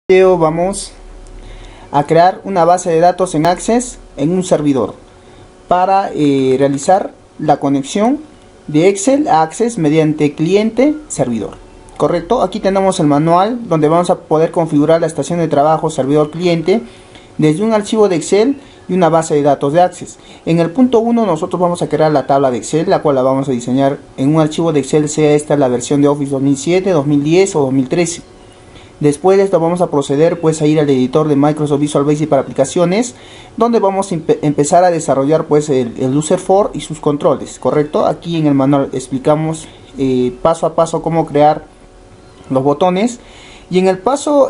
Video vamos a crear una base de datos en Access en un servidor para realizar la conexión de Excel a Access mediante cliente servidor. Correcto, aquí tenemos el manual donde vamos a poder configurar la estación de trabajo servidor cliente desde un archivo de Excel y una base de datos de Access. En el punto 1 nosotros vamos a crear la tabla de Excel, la cual la vamos a diseñar en un archivo de Excel, sea esta la versión de Office 2007, 2010 o 2013. Después de esto vamos a proceder pues a ir al editor de Microsoft Visual Basic para aplicaciones, donde vamos a empezar a desarrollar pues el user for y sus controles. Correcto, aquí en el manual explicamos paso a paso cómo crear los botones, y en el paso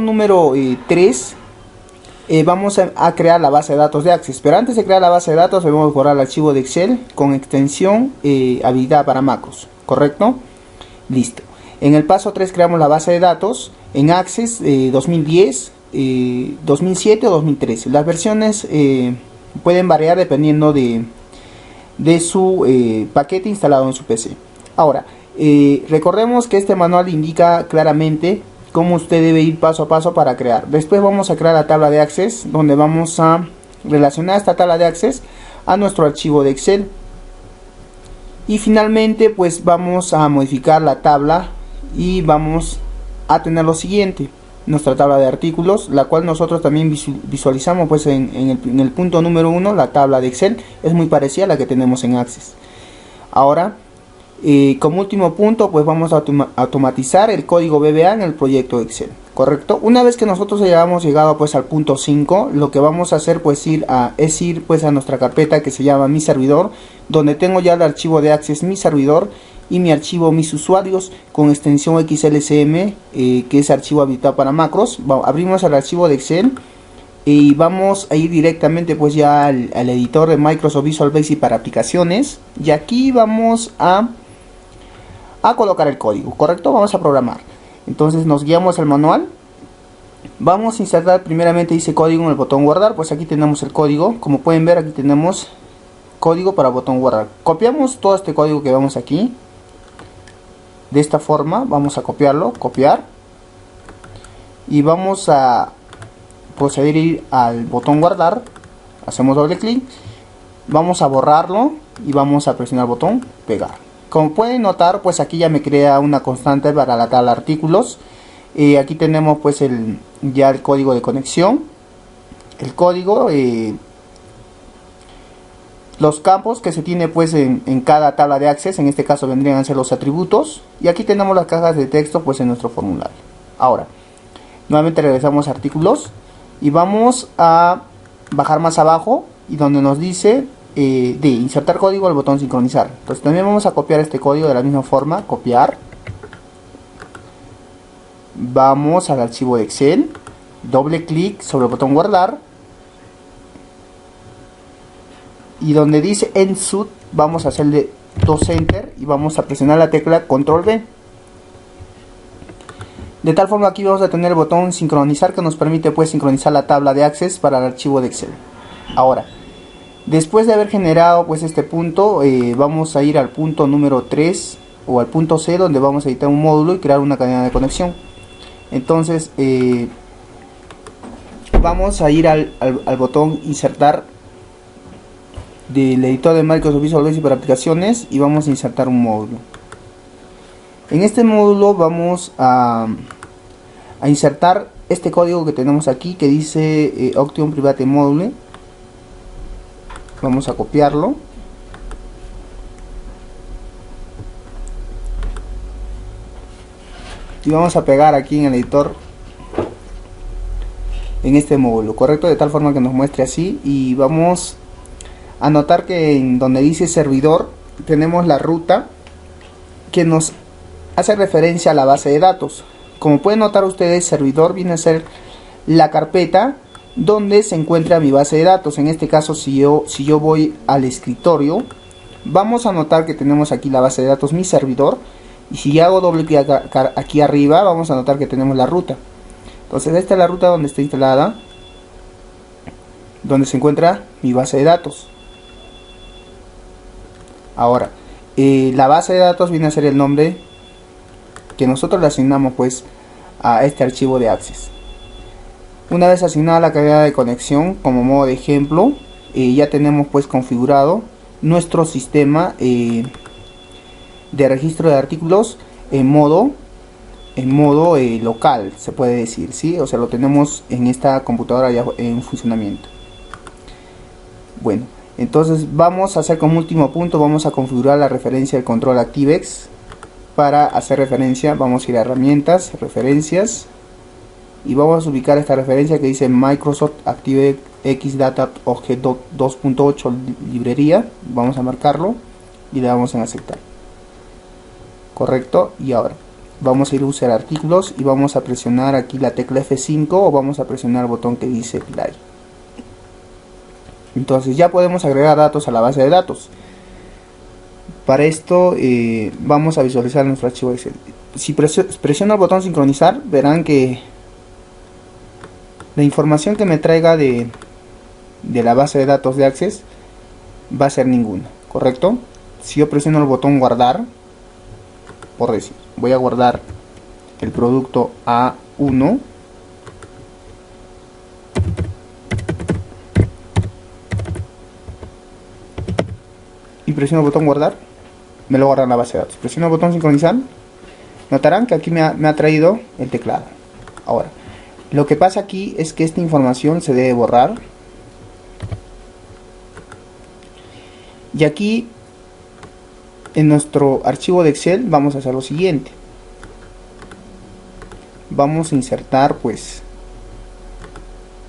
número 3 vamos a crear la base de datos de Access. Pero antes de crear la base de datos debemos borrar el archivo de Excel con extensión habilitada para macros. Correcto, listo. En el paso 3 creamos la base de datos en Access 2010, 2007 o 2013. Las versiones pueden variar dependiendo de su paquete instalado en su PC. Ahora, recordemos que este manual indica claramente cómo usted debe ir paso a paso para crear. Después vamos a crear la tabla de Access, donde vamos a relacionar esta tabla de Access a nuestro archivo de Excel. Y finalmente pues vamos a modificar la tabla y vamos a tener lo siguiente: nuestra tabla de artículos, la cual nosotros también visualizamos pues en el punto número 1. La tabla de Excel es muy parecida a la que tenemos en Access. Ahora, como último punto pues vamos a automatizar el código VBA en el proyecto Excel. Correcto, una vez que nosotros hayamos llegado pues al punto 5, lo que vamos a hacer pues es ir pues a nuestra carpeta que se llama Mi Servidor, donde tengo ya el archivo de Access Mi Servidor y mi archivo Mis Usuarios con extensión XLSM, que es archivo habilitado para macros. Abrimos el archivo de Excel y vamos a ir directamente pues ya al editor de Microsoft Visual Basic para aplicaciones, y aquí vamos a colocar el código. Correcto, vamos a programar. Entonces nos guiamos al manual. Vamos a insertar primeramente, dice código, en el botón guardar. Pues aquí tenemos el código, como pueden ver aquí tenemos código para botón guardar. Copiamos todo este código que vemos aquí. De esta forma vamos a copiarlo, copiar, y vamos a proceder a ir al botón guardar. Hacemos doble clic, vamos a borrarlo y vamos a presionar el botón pegar. Como pueden notar pues aquí ya me crea una constante para la tabla de artículos. Aquí tenemos pues ya el código de conexión, el código, los campos que se tiene pues en cada tabla de Access. En este caso vendrían a ser los atributos, y aquí tenemos las cajas de texto pues en nuestro formulario. Ahora nuevamente regresamos a artículos y vamos a bajar más abajo, y donde nos dice de insertar código, el botón sincronizar. Entonces también vamos a copiar este código de la misma forma, copiar, vamos al archivo de Excel, doble clic sobre el botón guardar, y donde dice Ensud vamos a hacerle 2 enter y vamos a presionar la tecla control V. De tal forma aquí vamos a tener el botón sincronizar, que nos permite pues sincronizar la tabla de Access para el archivo de Excel. Ahora, después de haber generado pues este punto, vamos a ir al punto número 3 o al punto C, donde vamos a editar un módulo y crear una cadena de conexión. Entonces vamos a ir al botón insertar del editor de Microsoft Visual Basic para aplicaciones y vamos a insertar un módulo. En este módulo vamos a insertar este código que tenemos aquí, que dice Octane Private Module. Vamos a copiarlo y vamos a pegar aquí en el editor, en este módulo. Correcto, de tal forma que nos muestre así. Y vamos a notar que en donde dice servidor tenemos la ruta que nos hace referencia a la base de datos. Como pueden notar ustedes, servidor viene a ser la carpeta donde se encuentra mi base de datos. En este caso, si yo voy al escritorio, vamos a notar que tenemos aquí la base de datos Mi Servidor, y si hago doble clic aquí arriba, vamos a notar que tenemos la ruta. Entonces esta es la ruta donde está instalada, donde se encuentra mi base de datos. Ahora, la base de datos viene a ser el nombre que nosotros le asignamos pues a este archivo de Access. Una vez asignada la calidad de conexión, como modo de ejemplo, ya tenemos pues configurado nuestro sistema de registro de artículos en modo local, se puede decir, ¿sí? O sea, lo tenemos en esta computadora ya en funcionamiento. Bueno, entonces vamos a hacer como último punto, vamos a configurar la referencia del control ActiveX. Para hacer referencia vamos a ir a herramientas, referencias, y vamos a ubicar esta referencia que dice Microsoft ActiveX Data Object 2.8 librería. Vamos a marcarlo y le damos en aceptar. Correcto. Y ahora vamos a ir a usar artículos y vamos a presionar aquí la tecla F5 o vamos a presionar el botón que dice Play. Entonces ya podemos agregar datos a la base de datos. Para esto vamos a visualizar nuestro archivo Excel. Si presiono el botón sincronizar, verán que la información que me traiga de la base de datos de Access va a ser ninguna, ¿correcto? Si yo presiono el botón guardar, por decir, voy a guardar el producto A1, y presiono el botón guardar, me lo guarda en la base de datos. Presiono el botón sincronizar, notarán que aquí me ha traído el teclado. Ahora, lo que pasa aquí es que esta información se debe borrar. Y aquí en nuestro archivo de Excel vamos a hacer lo siguiente. Vamos a insertar pues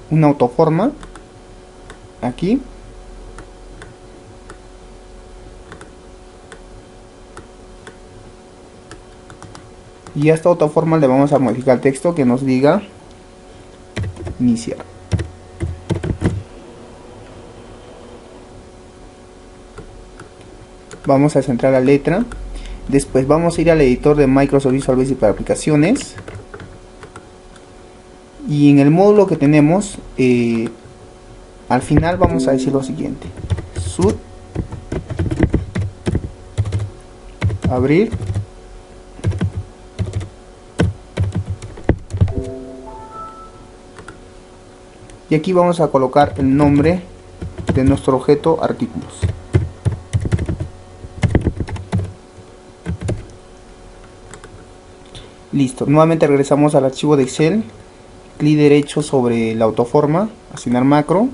una autoforma aquí. Y a esta autoforma le vamos a modificar el texto que nos diga iniciar. Vamos a centrar la letra. Después vamos a ir al editor de Microsoft Visual Basic para aplicaciones. Y en el módulo que tenemos, al final vamos a decir lo siguiente: sud abrir y aquí vamos a colocar el nombre de nuestro objeto artículos. Listo, nuevamente regresamos al archivo de Excel, clic derecho sobre la autoforma, asignar macro,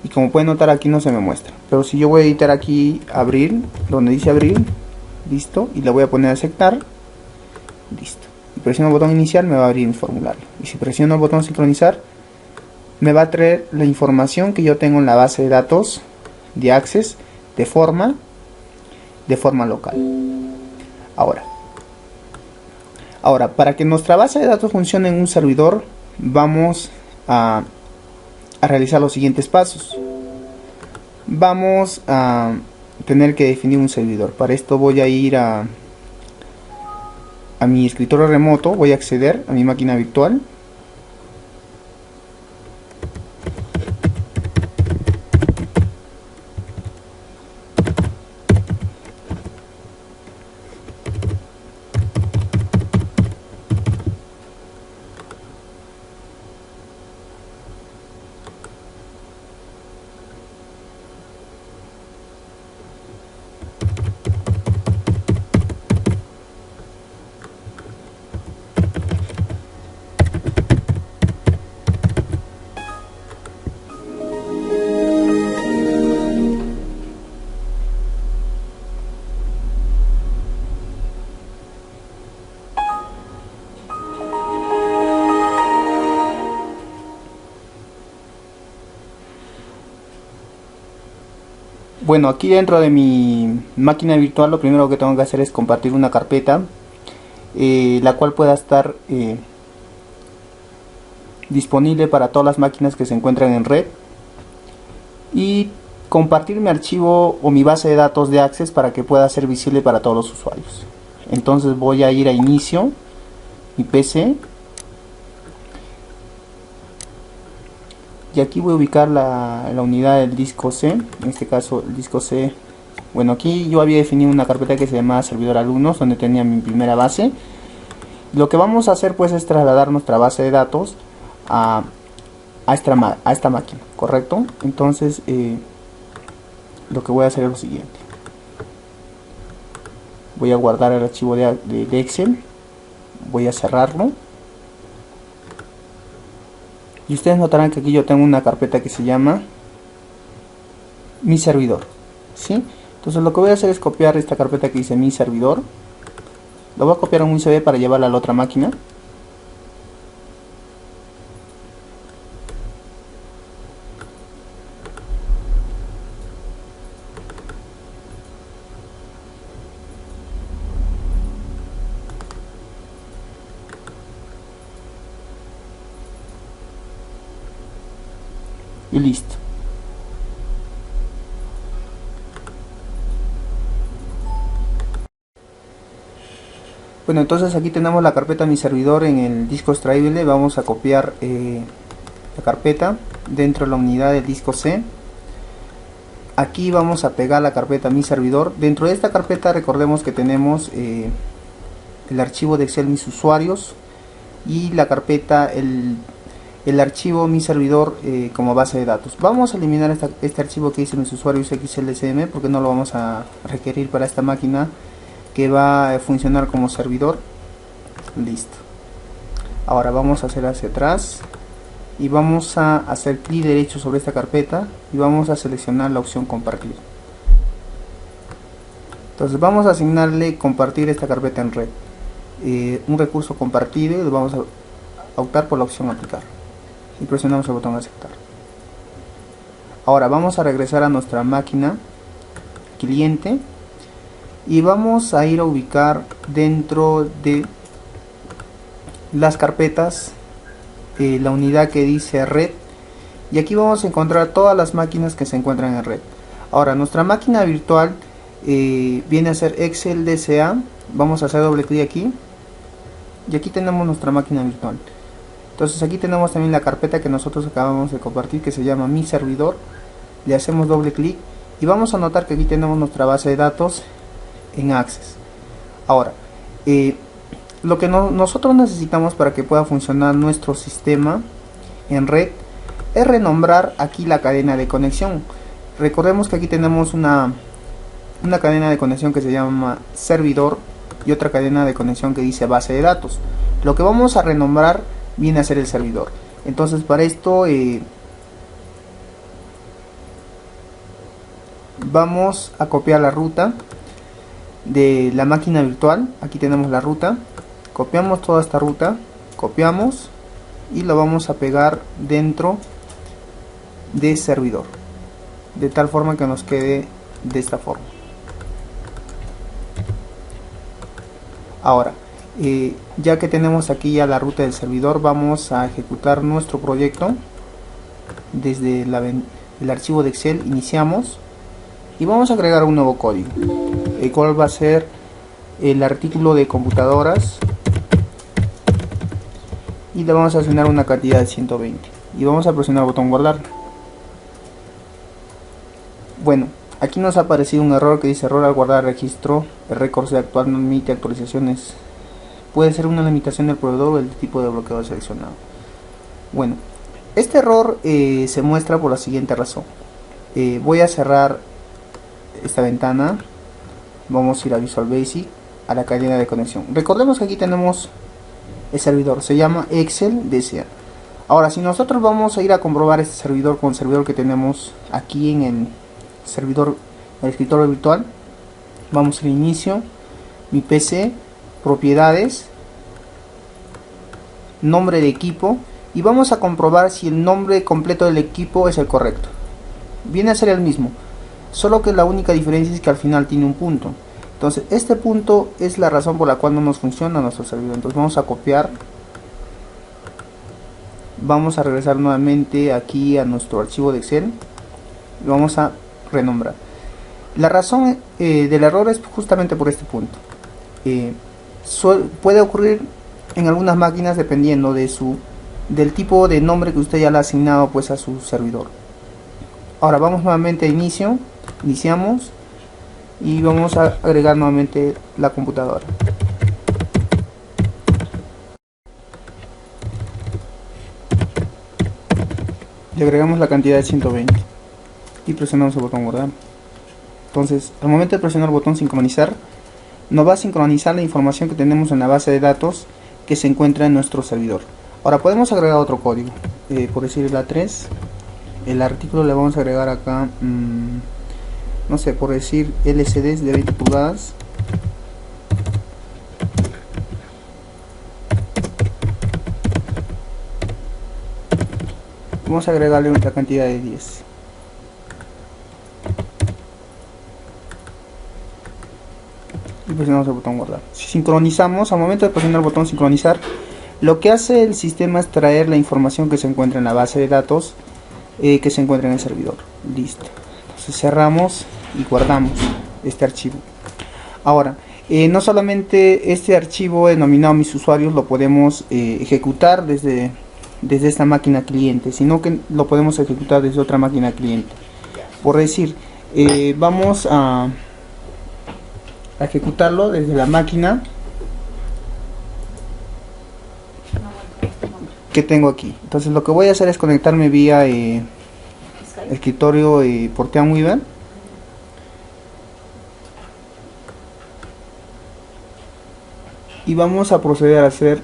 y como pueden notar aquí no se me muestra, pero si yo voy a editar aquí abrir, donde dice abrir, listo, y le voy a poner a aceptar, listo. Si presiono el botón iniciar me va a abrir el formulario, y si presiono el botón sincronizar me va a traer la información que yo tengo en la base de datos de Access de forma local. Ahora, para que nuestra base de datos funcione en un servidor, vamos a realizar los siguientes pasos. Vamos a tener que definir un servidor. Para esto voy a ir a mi escritorio remoto, voy a acceder a mi máquina virtual. Bueno, aquí dentro de mi máquina virtual lo primero que tengo que hacer es compartir una carpeta, la cual pueda estar disponible para todas las máquinas que se encuentran en red, y compartir mi archivo o mi base de datos de Access para que pueda ser visible para todos los usuarios. Entonces voy a ir a inicio, mi PC, y aquí voy a ubicar la unidad del disco C, en este caso el disco C. Bueno, aquí yo había definido una carpeta que se llamaba servidor alumnos, donde tenía mi primera base, Lo que vamos a hacer pues es trasladar nuestra base de datos a esta máquina, ¿correcto? Entonces lo que voy a hacer es lo siguiente. Voy a guardar el archivo de Excel, voy a cerrarlo, y ustedes notarán que aquí yo tengo una carpeta que se llama mi servidor, ¿sí? Entonces lo que voy a hacer es copiar esta carpeta que dice mi servidor, lo voy a copiar en un USB para llevarla a la otra máquina. Y listo. Bueno, entonces aquí tenemos la carpeta mi servidor en el disco extraíble. Vamos a copiar la carpeta dentro de la unidad del disco C. Aquí vamos a pegar la carpeta mi servidor. Dentro de esta carpeta recordemos que tenemos el archivo de Excel mis usuarios y la carpeta el archivo mi servidor como base de datos. Vamos a eliminar este archivo que dice mis usuarios XLSM porque no lo vamos a requerir para esta máquina que va a funcionar como servidor. Listo. Ahora vamos a hacer hacia atrás y vamos a hacer clic derecho sobre esta carpeta y vamos a seleccionar la opción compartir. Entonces vamos a asignarle compartir esta carpeta en red, un recurso compartido, y vamos a optar por la opción aplicar y presionamos el botón aceptar. Ahora vamos a regresar a nuestra máquina cliente y vamos a ir a ubicar dentro de las carpetas la unidad que dice red, y aquí vamos a encontrar todas las máquinas que se encuentran en red. Ahora nuestra máquina virtual viene a ser Excel DCA. Vamos a hacer doble clic aquí y aquí tenemos nuestra máquina virtual. Entonces aquí tenemos también la carpeta que nosotros acabamos de compartir que se llama mi servidor. Le hacemos doble clic y vamos a notar que aquí tenemos nuestra base de datos en Access. Ahora lo que nosotros necesitamos para que pueda funcionar nuestro sistema en red es renombrar aquí la cadena de conexión. Recordemos que aquí tenemos una cadena de conexión que se llama servidor y otra cadena de conexión que dice base de datos. Lo que vamos a renombrar viene a ser el servidor. Entonces para esto vamos a copiar la ruta de la máquina virtual. Aquí tenemos la ruta, copiamos toda esta ruta, copiamos y lo vamos a pegar dentro de servidor, de tal forma que nos quede de esta forma. Ahora ya que tenemos aquí ya la ruta del servidor, vamos a ejecutar nuestro proyecto desde el archivo de Excel. Iniciamos y vamos a agregar un nuevo código, el cual va a ser el artículo de computadoras, y le vamos a asignar una cantidad de 120 y vamos a presionar el botón guardar. Bueno, aquí nos ha aparecido un error que dice error al guardar registro, el récord actual no admite actualizaciones. Puede ser una limitación del proveedor o el tipo de bloqueo seleccionado. Bueno, este error se muestra por la siguiente razón. Voy a cerrar esta ventana, vamos a ir a Visual Basic, a la cadena de conexión. Recordemos que aquí tenemos el servidor, se llama Excel DCA. Ahora, si nosotros vamos a ir a comprobar este servidor con el servidor que tenemos aquí en el servidor, el escritorio virtual, vamos a inicio, mi PC, propiedades, nombre de equipo, y vamos a comprobar si el nombre completo del equipo es el correcto. Viene a ser el mismo, solo que la única diferencia es que al final tiene un punto. Entonces este punto es la razón por la cual no nos funciona nuestro servidor. Entonces vamos a copiar, vamos a regresar nuevamente aquí a nuestro archivo de Excel y vamos a renombrar. La razón del error es justamente por este punto. Puede ocurrir en algunas máquinas dependiendo del tipo de nombre que usted ya le ha asignado pues a su servidor. Ahora vamos nuevamente a inicio, iniciamos y vamos a agregar nuevamente la computadora. Le agregamos la cantidad de 120 y presionamos el botón guardar. Entonces, al momento de presionar el botón sincronizar, nos va a sincronizar la información que tenemos en la base de datos que se encuentra en nuestro servidor. Ahora podemos agregar otro código, por decir la 3, el artículo le vamos a agregar acá, no sé, por decir LCDs de 20 pulgadas. Vamos a agregarle una cantidad de 10. Y presionamos el botón guardar. Si sincronizamos, al momento de presionar el botón sincronizar, lo que hace el sistema es traer la información que se encuentra en la base de datos que se encuentra en el servidor. Listo. Entonces cerramos y guardamos este archivo. Ahora, no solamente este archivo denominado mis usuarios lo podemos ejecutar desde esta máquina cliente, sino que lo podemos ejecutar desde otra máquina cliente. Por decir, vamos a ejecutarlo desde la máquina que tengo aquí. Entonces lo que voy a hacer es conectarme vía escritorio por TeamWeaver. Y vamos a proceder a hacer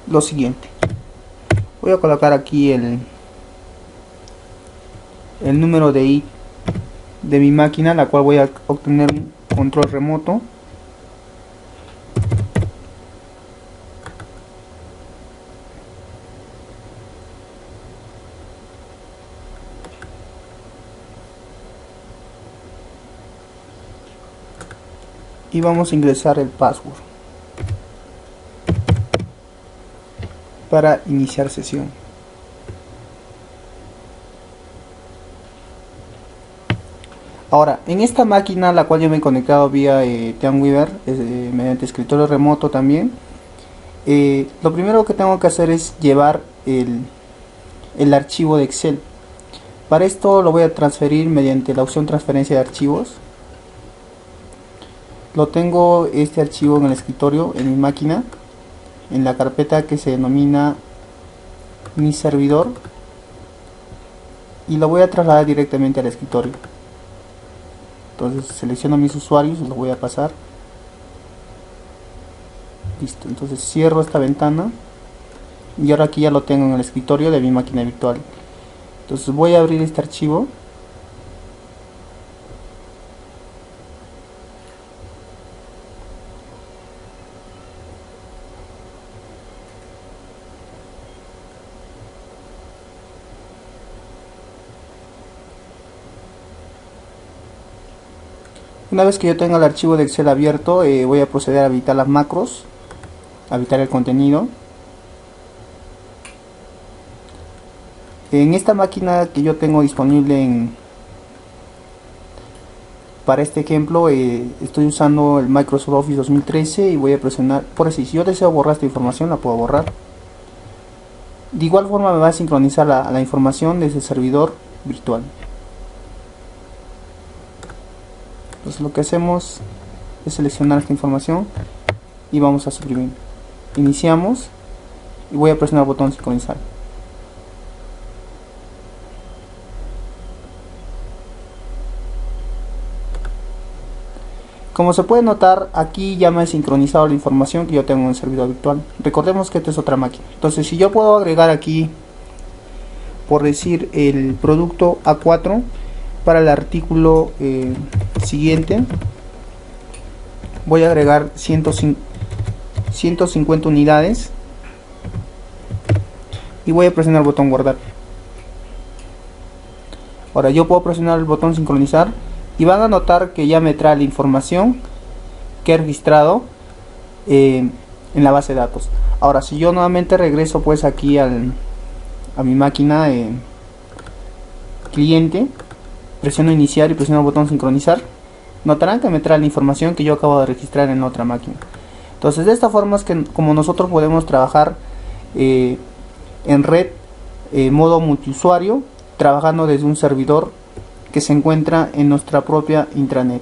lo siguiente. Voy a colocar aquí el número de ID de mi máquina, la cual voy a obtener un control remoto. Y vamos a ingresar el password para iniciar sesión. Ahora, en esta máquina, la cual yo me he conectado vía TeamWeaver, mediante escritorio remoto también, lo primero que tengo que hacer es llevar el archivo de Excel. Para esto lo voy a transferir mediante la opción transferencia de archivos. Lo tengo este archivo en el escritorio, en mi máquina, en la carpeta que se denomina mi servidor, y lo voy a trasladar directamente al escritorio. Entonces selecciono mis usuarios y lo voy a pasar. Listo, entonces cierro esta ventana y ahora aquí ya lo tengo en el escritorio de mi máquina virtual. Entonces voy a abrir este archivo. Una vez que yo tenga el archivo de Excel abierto, voy a proceder a habilitar las macros, habilitar el contenido. En esta máquina que yo tengo disponible para este ejemplo, estoy usando el Microsoft Office 2013 y voy a presionar, por así, si yo deseo borrar esta información, la puedo borrar. De igual forma me va a sincronizar la información desde el servidor virtual. Entonces lo que hacemos es seleccionar esta información y vamos a suprimir. Iniciamos y voy a presionar el botón sincronizar. Como se puede notar, aquí ya me he sincronizado la información que yo tengo en el servidor virtual. Recordemos que esta es otra máquina. Entonces si yo puedo agregar aquí, por decir, el producto A4 para el artículo siguiente, voy a agregar 150 unidades y voy a presionar el botón guardar. Ahora yo puedo presionar el botón sincronizar y van a notar que ya me trae la información que he registrado en la base de datos. Ahora si yo nuevamente regreso pues aquí a mi máquina cliente, presiono iniciar y presiono el botón sincronizar, notarán que me trae la información que yo acabo de registrar en otra máquina. Entonces de esta forma es que como nosotros podemos trabajar en red, modo multiusuario, trabajando desde un servidor que se encuentra en nuestra propia intranet.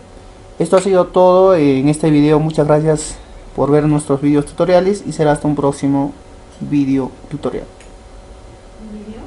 Esto ha sido todo en este video. Muchas gracias por por ver nuestros videos tutoriales y será hasta un próximo video tutorial. ¿Un video?